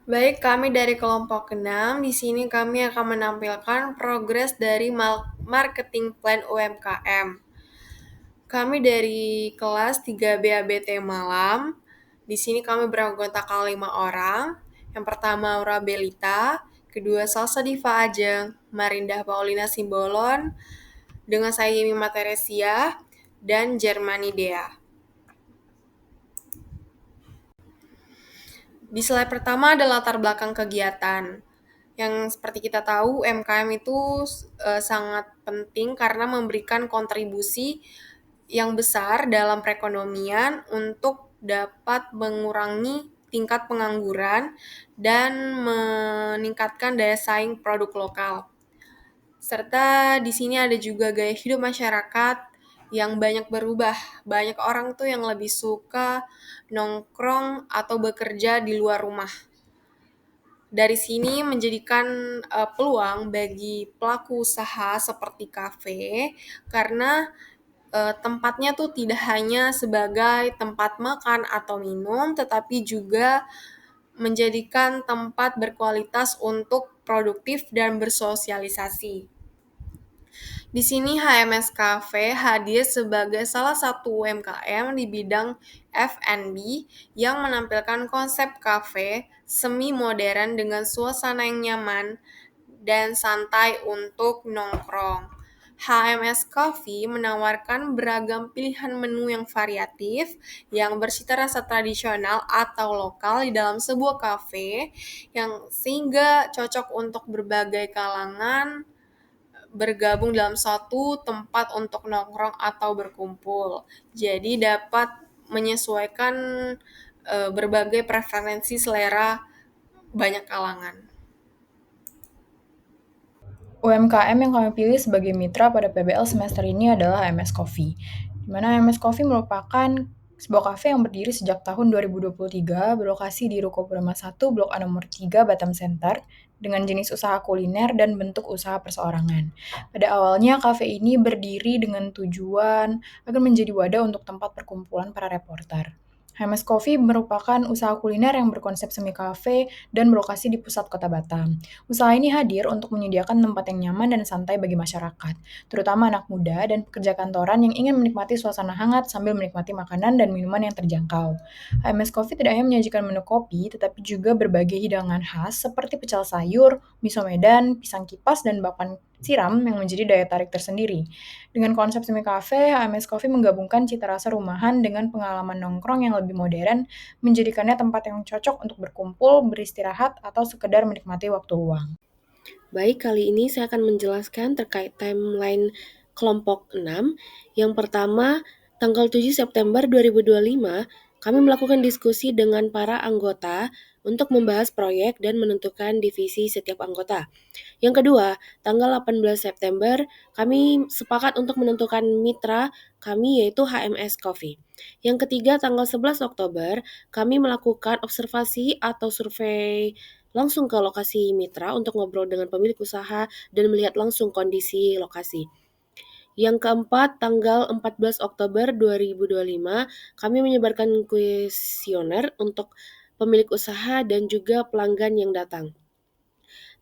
Baik, kami dari kelompok 6. Di sini kami akan menampilkan progres dari marketing plan UMKM. Kami dari kelas 3 BABT Malam. Di sini kami beranggotakan 5 orang. Yang pertama Aura Belita, kedua Salsa Diva Ajeng, Marindah Paulina Simbolon, dengan saya Yemi Materesia, dan Germany Dea. Di slide pertama ada latar belakang kegiatan. Yang seperti kita tahu, UMKM itu sangat penting karena memberikan kontribusi yang besar dalam perekonomian untuk dapat mengurangi tingkat pengangguran dan meningkatkan daya saing produk lokal. Serta di sini ada juga gaya hidup masyarakat yang banyak berubah. Banyak orang tuh yang lebih suka nongkrong atau bekerja di luar rumah. Dari sini menjadikan peluang bagi pelaku usaha seperti kafe karena tempatnya tuh tidak hanya sebagai tempat makan atau minum, tetapi juga menjadikan tempat berkualitas untuk produktif dan bersosialisasi. Di sini HMS Cafe hadir sebagai salah satu UMKM di bidang F&B yang menampilkan konsep kafe semi modern dengan suasana yang nyaman dan santai untuk nongkrong. HMS Coffee menawarkan beragam pilihan menu yang variatif, yang bersita rasa tradisional atau lokal di dalam sebuah kafe, yang sehingga cocok untuk berbagai kalangan bergabung dalam satu tempat untuk nongkrong atau berkumpul. Jadi dapat menyesuaikan berbagai preferensi selera banyak kalangan. UMKM yang kami pilih sebagai mitra pada PBL semester ini adalah MS Coffee, di mana MS Coffee merupakan sebuah kafe yang berdiri sejak tahun 2023, berlokasi di Ruko Purama 1, Blok A nomor 3, Batam Center, dengan jenis usaha kuliner dan bentuk usaha perseorangan. Pada awalnya, kafe ini berdiri dengan tujuan agar menjadi wadah untuk tempat perkumpulan para reporter. HMS Coffee merupakan usaha kuliner yang berkonsep semi cafe dan berlokasi di pusat kota Batam. Usaha ini hadir untuk menyediakan tempat yang nyaman dan santai bagi masyarakat, terutama anak muda dan pekerja kantoran yang ingin menikmati suasana hangat sambil menikmati makanan dan minuman yang terjangkau. HMS Coffee tidak hanya menyajikan menu kopi, tetapi juga berbagai hidangan khas seperti pecel sayur, miso medan, pisang kipas, dan bakwan siram yang menjadi daya tarik tersendiri. Dengan konsep semi cafe, HMS Coffee menggabungkan cita rasa rumahan dengan pengalaman nongkrong yang lebih modern, menjadikannya tempat yang cocok untuk berkumpul, beristirahat, atau sekedar menikmati waktu luang. Baik, kali ini saya akan menjelaskan terkait timeline kelompok 6. Yang pertama, tanggal 7 September 2025, kami melakukan diskusi dengan para anggota untuk membahas proyek dan menentukan divisi setiap anggota. Yang kedua, tanggal 18 September, kami sepakat untuk menentukan mitra kami yaitu HMS Coffee. Yang ketiga, tanggal 11 Oktober, kami melakukan observasi atau survei langsung ke lokasi mitra untuk ngobrol dengan pemilik usaha dan melihat langsung kondisi lokasi. Yang keempat, tanggal 14 Oktober 2025, kami menyebarkan kuesioner untuk pemilik usaha dan juga pelanggan yang datang.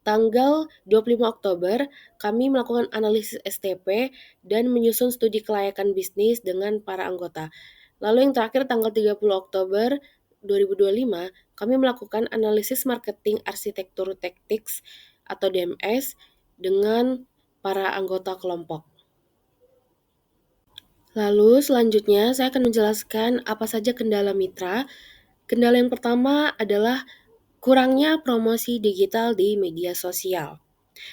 Tanggal 25 Oktober, kami melakukan analisis STP dan menyusun studi kelayakan bisnis dengan para anggota. Lalu yang terakhir tanggal 30 Oktober 2025, kami melakukan analisis marketing arsitektur tactics atau DMS dengan para anggota kelompok. Lalu selanjutnya saya akan menjelaskan apa saja kendala mitra. Kendala yang pertama adalah kurangnya promosi digital di media sosial.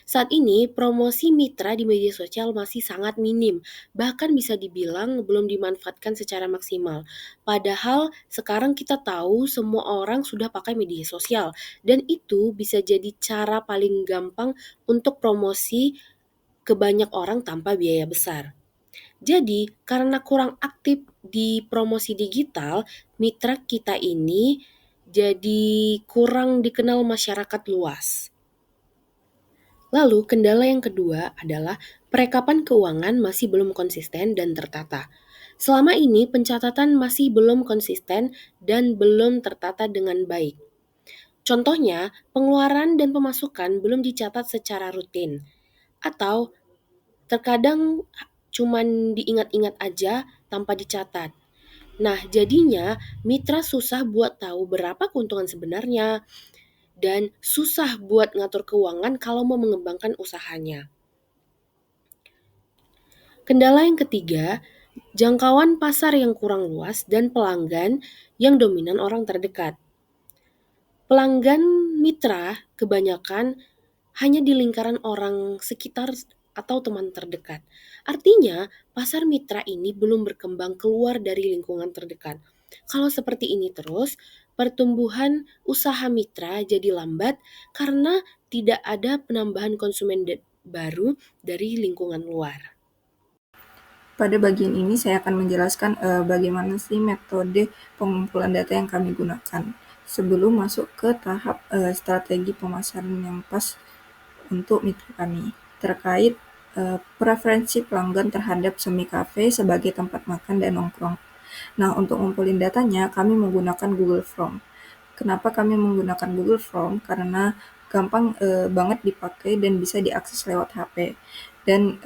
Saat ini, promosi mitra di media sosial masih sangat minim, bahkan bisa dibilang belum dimanfaatkan secara maksimal. Padahal sekarang kita tahu semua orang sudah pakai media sosial, dan itu bisa jadi cara paling gampang untuk promosi ke banyak orang tanpa biaya besar. Jadi, karena kurang aktif di promosi digital, mitra kita ini jadi kurang dikenal masyarakat luas. Lalu, kendala yang kedua adalah perekapan keuangan masih belum konsisten dan tertata. Selama ini, pencatatan masih belum konsisten dan belum tertata dengan baik. Contohnya, pengeluaran dan pemasukan belum dicatat secara rutin, atau terkadang cuman diingat-ingat aja tanpa dicatat. Nah, jadinya mitra susah buat tahu berapa keuntungan sebenarnya dan susah buat ngatur keuangan kalau mau mengembangkan usahanya. Kendala yang ketiga, jangkauan pasar yang kurang luas dan pelanggan yang dominan orang terdekat. Pelanggan mitra kebanyakan hanya di lingkaran orang sekitar atau teman terdekat. Artinya, pasar mitra ini belum berkembang keluar dari lingkungan terdekat. Kalau seperti ini terus, pertumbuhan usaha mitra jadi lambat karena tidak ada penambahan konsumen baru dari lingkungan luar. Pada bagian ini saya akan menjelaskan bagaimana sih metode pengumpulan data yang kami gunakan sebelum masuk ke tahap strategi pemasaran yang pas untuk mitra kami terkait preferensi pelanggan terhadap semi cafe sebagai tempat makan dan nongkrong. Nah, untuk ngumpulin datanya kami menggunakan Google Form. Kenapa kami menggunakan Google Form? Karena gampang banget dipakai dan bisa diakses lewat HP. Dan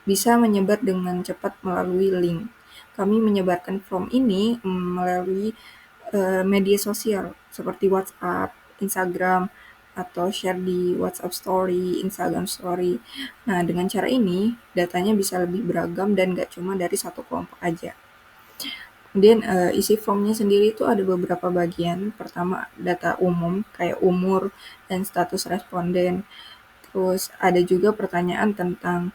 bisa menyebar dengan cepat melalui link. Kami menyebarkan form ini melalui media sosial seperti WhatsApp, Instagram, atau share di WhatsApp Story, Instagram Story. Nah, dengan cara ini, datanya bisa lebih beragam dan nggak cuma dari satu kelompok aja. Kemudian isi formnya sendiri itu ada beberapa bagian. Pertama, data umum kayak umur dan status responden. Terus ada juga pertanyaan tentang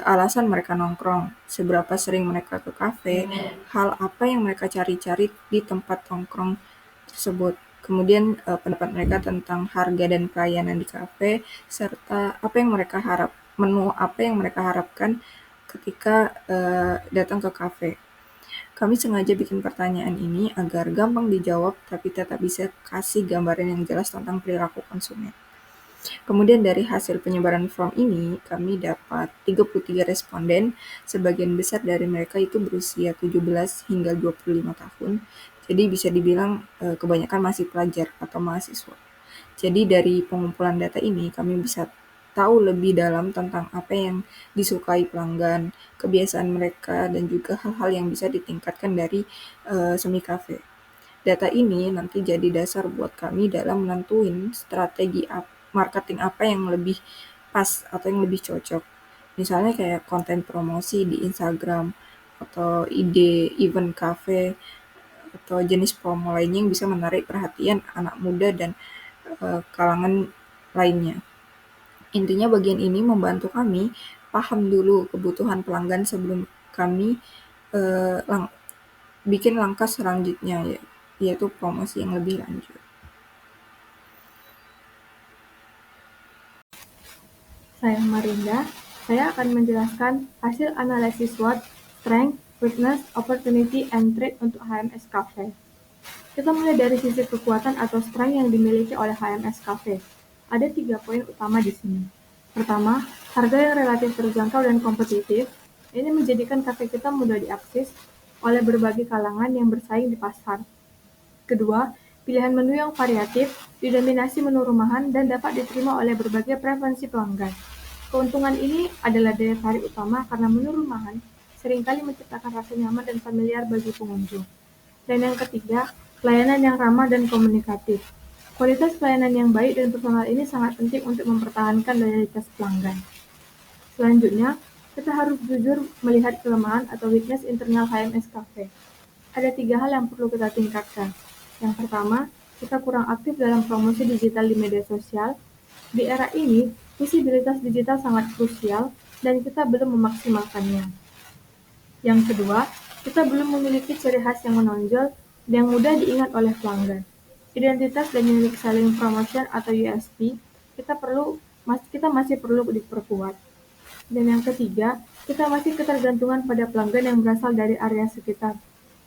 alasan mereka nongkrong, seberapa sering mereka ke kafe, hal apa yang mereka cari-cari di tempat nongkrong tersebut. Kemudian pendapat mereka tentang harga dan pelayanan di kafe, serta menu apa yang mereka harapkan ketika datang ke kafe. Kami sengaja bikin pertanyaan ini agar gampang dijawab tapi tetap bisa kasih gambaran yang jelas tentang perilaku konsumen. Kemudian dari hasil penyebaran form ini, kami dapat 33 responden, sebagian besar dari mereka itu berusia 17 hingga 25 tahun, jadi bisa dibilang kebanyakan masih pelajar atau mahasiswa. Jadi dari pengumpulan data ini, kami bisa tahu lebih dalam tentang apa yang disukai pelanggan, kebiasaan mereka, dan juga hal-hal yang bisa ditingkatkan dari semi cafe. Data ini nanti jadi dasar buat kami dalam menentuin strategi marketing apa yang lebih pas atau yang lebih cocok. Misalnya kayak konten promosi di Instagram, atau ide event cafe, atau jenis promo lainnya yang bisa menarik perhatian anak muda dan kalangan lainnya. Intinya bagian ini membantu kami paham dulu kebutuhan pelanggan sebelum kami bikin langkah selanjutnya, yaitu promosi yang lebih lanjut. Saya Marinda, saya akan menjelaskan hasil analisis SWOT, Strength, Weakness, Opportunity, and Threat untuk HMS Cafe. Kita mulai dari sisi kekuatan atau strength yang dimiliki oleh HMS Cafe. Ada 3 poin utama di sini. Pertama, harga yang relatif terjangkau dan kompetitif. Ini menjadikan kafe kita mudah diakses oleh berbagai kalangan yang bersaing di pasar. Kedua, pilihan menu yang variatif, didominasi menu rumahan, dan dapat diterima oleh berbagai preferensi pelanggan. Keuntungan ini adalah daya tarik utama karena menu rumahan seringkali menciptakan rasa nyaman dan familiar bagi pengunjung. Dan yang ketiga, pelayanan yang ramah dan komunikatif. Kualitas pelayanan yang baik dan personal ini sangat penting untuk mempertahankan loyalitas pelanggan. Selanjutnya, kita harus jujur melihat kelemahan atau weakness internal HMS Cafe. Ada 3 hal yang perlu kita tingkatkan. Yang pertama, kita kurang aktif dalam promosi digital di media sosial. Di era ini, visibilitas digital sangat krusial dan kita belum memaksimalkannya. Yang kedua, kita belum memiliki ciri khas yang menonjol dan mudah diingat oleh pelanggan. Identitas dan unique selling promotion atau USP, kita masih perlu diperkuat. Dan yang ketiga, kita masih ketergantungan pada pelanggan yang berasal dari area sekitar.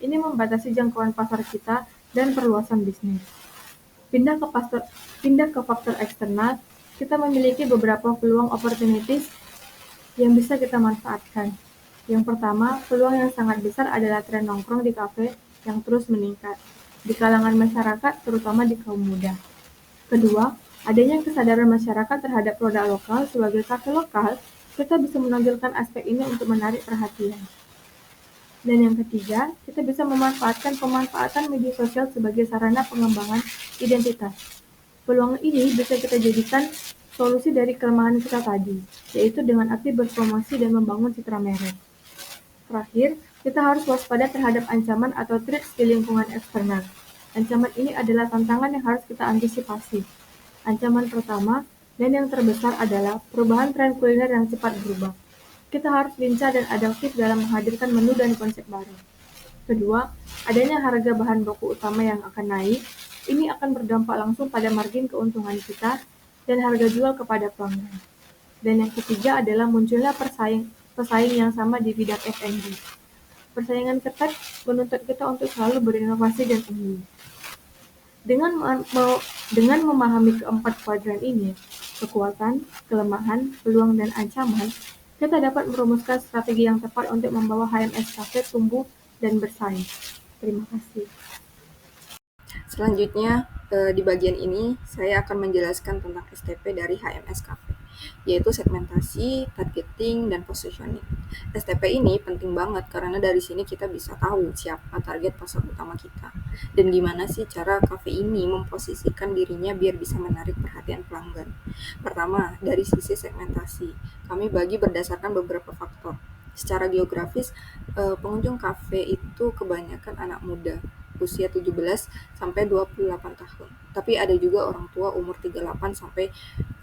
Ini membatasi jangkauan pasar kita dan perluasan bisnis. Pindah ke faktor eksternal, kita memiliki beberapa peluang opportunities yang bisa kita manfaatkan. Yang pertama, peluang yang sangat besar adalah tren nongkrong di kafe yang terus meningkat. di kalangan masyarakat, terutama di kaum muda. Kedua, adanya kesadaran masyarakat terhadap produk lokal sebagai kafe lokal, kita bisa menonjolkan aspek ini untuk menarik perhatian. Dan yang ketiga, kita bisa memanfaatkan pemanfaatan media sosial sebagai sarana pengembangan identitas. Peluang ini bisa kita jadikan solusi dari kelemahan kita tadi, yaitu dengan aktif berpromosi dan membangun citra merek. Terakhir, kita harus waspada terhadap ancaman atau threats di lingkungan eksternal. Ancaman ini adalah tantangan yang harus kita antisipasi. Ancaman pertama dan yang terbesar adalah perubahan tren kuliner yang cepat berubah. Kita harus lincah dan adaptif dalam menghadirkan menu dan konsep baru. Kedua, adanya harga bahan baku utama yang akan naik. Ini akan berdampak langsung pada margin keuntungan kita dan harga jual kepada pelanggan. Dan yang ketiga adalah munculnya pesaing yang sama di bidang F&B. Persaingan ketat menuntut kita untuk selalu berinovasi dan unggul. Dengan memahami keempat kuadran ini, kekuatan, kelemahan, peluang, dan ancaman, kita dapat merumuskan strategi yang tepat untuk membawa HMS Cafe tumbuh dan bersaing. Terima kasih. Selanjutnya, di bagian ini saya akan menjelaskan tentang STP dari HMS Cafe, yaitu segmentasi, targeting, dan positioning. STP ini penting banget karena dari sini kita bisa tahu siapa target pasar utama kita dan gimana sih cara cafe ini memposisikan dirinya biar bisa menarik perhatian pelanggan. Pertama, dari sisi segmentasi, kami bagi berdasarkan beberapa faktor. Secara geografis, pengunjung kafe itu kebanyakan anak muda, usia 17 sampai 28 tahun. Tapi ada juga orang tua umur 38 sampai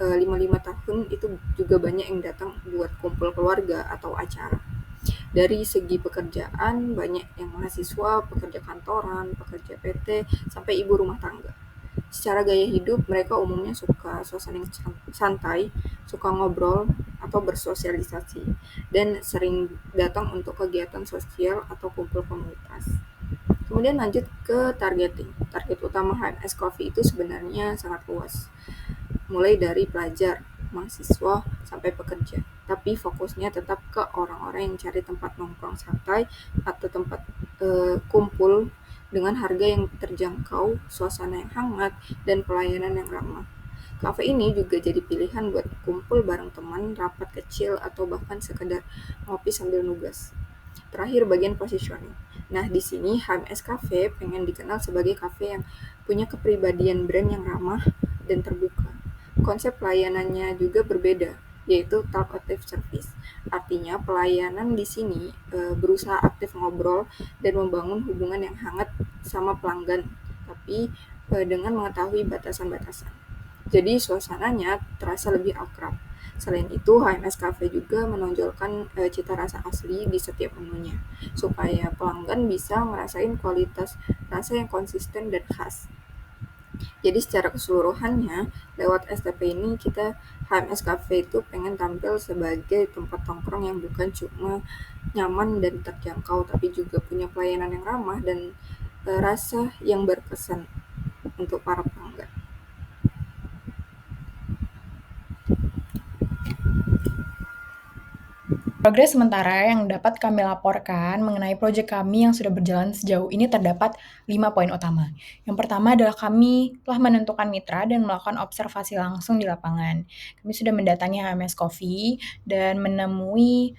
55 tahun, itu juga banyak yang datang buat kumpul keluarga atau acara. Dari segi pekerjaan, banyak yang mahasiswa, pekerja kantoran, pekerja PT, sampai ibu rumah tangga. Secara gaya hidup, mereka umumnya suka suasana yang santai, suka ngobrol atau bersosialisasi, dan sering datang untuk kegiatan sosial atau kumpul komunitas. Kemudian lanjut ke targeting. Target utama HMS Coffee itu sebenarnya sangat luas, mulai dari pelajar, mahasiswa, sampai pekerja. Tapi fokusnya tetap ke orang-orang yang cari tempat nongkrong santai atau tempat kumpul dengan harga yang terjangkau, suasana yang hangat, dan pelayanan yang ramah. Cafe ini juga jadi pilihan buat kumpul bareng teman, rapat kecil, atau bahkan sekedar ngopi sambil nugas. Terakhir, bagian positioning. Nah, di sini HMS Cafe pengen dikenal sebagai cafe yang punya kepribadian brand yang ramah dan terbuka. Konsep pelayanannya juga berbeda, yaitu talkative service. Artinya, pelayanan di sini berusaha aktif ngobrol dan membangun hubungan yang hangat sama pelanggan, tapi dengan mengetahui batasan-batasan. Jadi, suasananya terasa lebih akrab. Selain itu, HMS Cafe juga menonjolkan cita rasa asli di setiap menunya, supaya pelanggan bisa ngerasain kualitas rasa yang konsisten dan khas. Jadi secara keseluruhannya, lewat STP ini HMS Cafe itu pengen tampil sebagai tempat tongkrong yang bukan cuma nyaman dan terjangkau, tapi juga punya pelayanan yang ramah dan rasa yang berkesan untuk para pelanggan. Progres sementara yang dapat kami laporkan mengenai proyek kami yang sudah berjalan sejauh ini terdapat 5 poin utama. Yang pertama adalah kami telah menentukan mitra dan melakukan observasi langsung di lapangan. Kami sudah mendatangi HMS Coffee dan menemui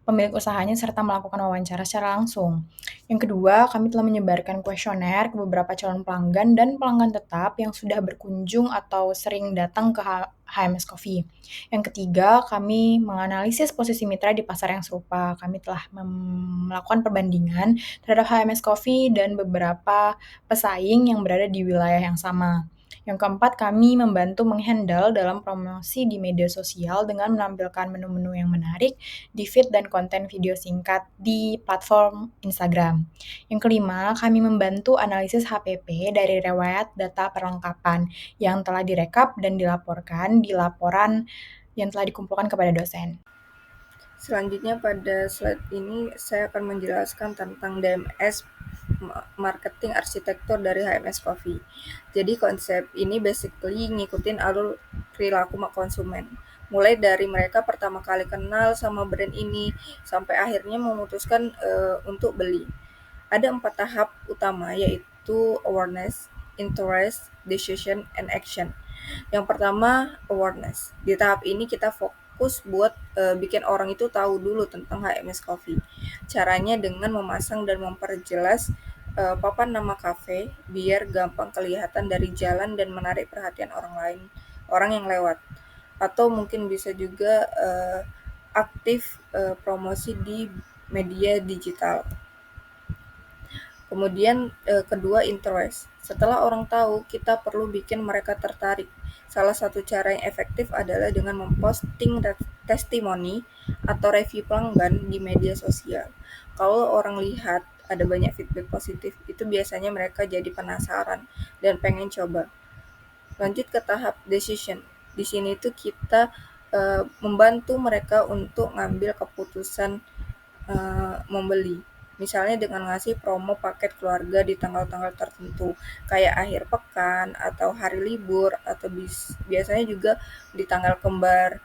pemilik usahanya serta melakukan wawancara secara langsung. Yang kedua, kami telah menyebarkan kuesioner ke beberapa calon pelanggan dan pelanggan tetap yang sudah berkunjung atau sering datang ke HMS Coffee. Yang ketiga, kami menganalisis posisi mitra di pasar yang serupa. Kami telah melakukan perbandingan terhadap HMS Coffee dan beberapa pesaing yang berada di wilayah yang sama. Yang keempat, kami membantu menghandle dalam promosi di media sosial dengan menampilkan menu-menu yang menarik di feed dan konten video singkat di platform Instagram. Yang kelima, kami membantu analisis HPP dari riwayat data perlengkapan yang telah direkap dan dilaporkan di laporan yang telah dikumpulkan kepada dosen. Selanjutnya pada slide ini saya akan menjelaskan tentang DMS marketing arsitektur dari HMS Coffee. Jadi konsep ini basically ngikutin alur perilaku konsumen. Mulai dari mereka pertama kali kenal sama brand ini sampai akhirnya memutuskan untuk beli. Ada 4 tahap utama, yaitu yaitu awareness, interest, decision, and action. Yang pertama, awareness. Di tahap ini kita fokus buat bikin orang itu tahu dulu tentang HMS Coffee. Caranya dengan memasang dan memperjelas papan nama kafe biar gampang kelihatan dari jalan dan menarik perhatian orang lain, orang yang lewat. Atau mungkin bisa juga aktif promosi di media digital. Kemudian kedua, interest. Setelah orang tahu, kita perlu bikin mereka tertarik. Salah satu cara yang efektif adalah dengan memposting testimoni atau review pelanggan di media sosial. Kalau orang lihat ada banyak feedback positif, itu biasanya mereka jadi penasaran dan pengen coba. Lanjut ke tahap decision. Di sini tuh kita membantu mereka untuk ngambil keputusan membeli. Misalnya dengan ngasih promo paket keluarga di tanggal-tanggal tertentu, kayak akhir pekan atau hari libur atau biasanya juga di tanggal kembar.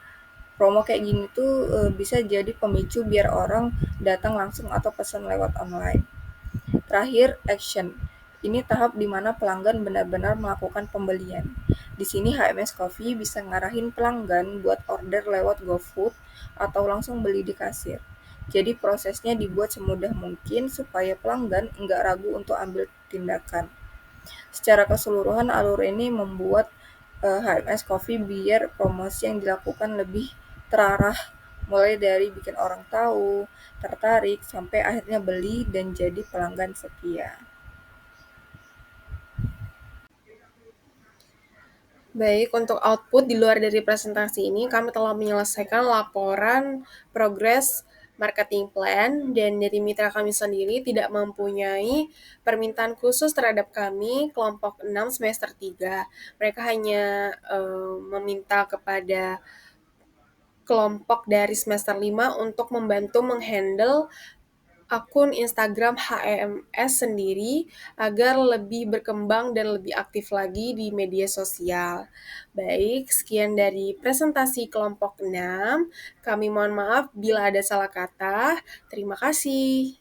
Promo kayak gini tuh bisa jadi pemicu biar orang datang langsung atau pesan lewat online. Terakhir, action. Ini tahap di mana pelanggan benar-benar melakukan pembelian. Di sini HMS Coffee bisa ngarahin pelanggan buat order lewat GoFood atau langsung beli di kasir. Jadi prosesnya dibuat semudah mungkin supaya pelanggan nggak ragu untuk ambil tindakan. Secara keseluruhan, alur ini membuat HMS Coffee biar promosi yang dilakukan lebih terarah, mulai dari bikin orang tahu, tertarik, sampai akhirnya beli dan jadi pelanggan setia. Baik, untuk output di luar dari presentasi ini, kami telah menyelesaikan laporan progres marketing plan, dan dari mitra kami sendiri tidak mempunyai permintaan khusus terhadap kami kelompok 6 semester 3. Mereka hanya meminta kepada kelompok dari semester 5 untuk membantu menghandle akun Instagram HMS sendiri agar lebih berkembang dan lebih aktif lagi di media sosial. Baik, sekian dari presentasi kelompok 6. Kami mohon maaf bila ada salah kata. Terima kasih.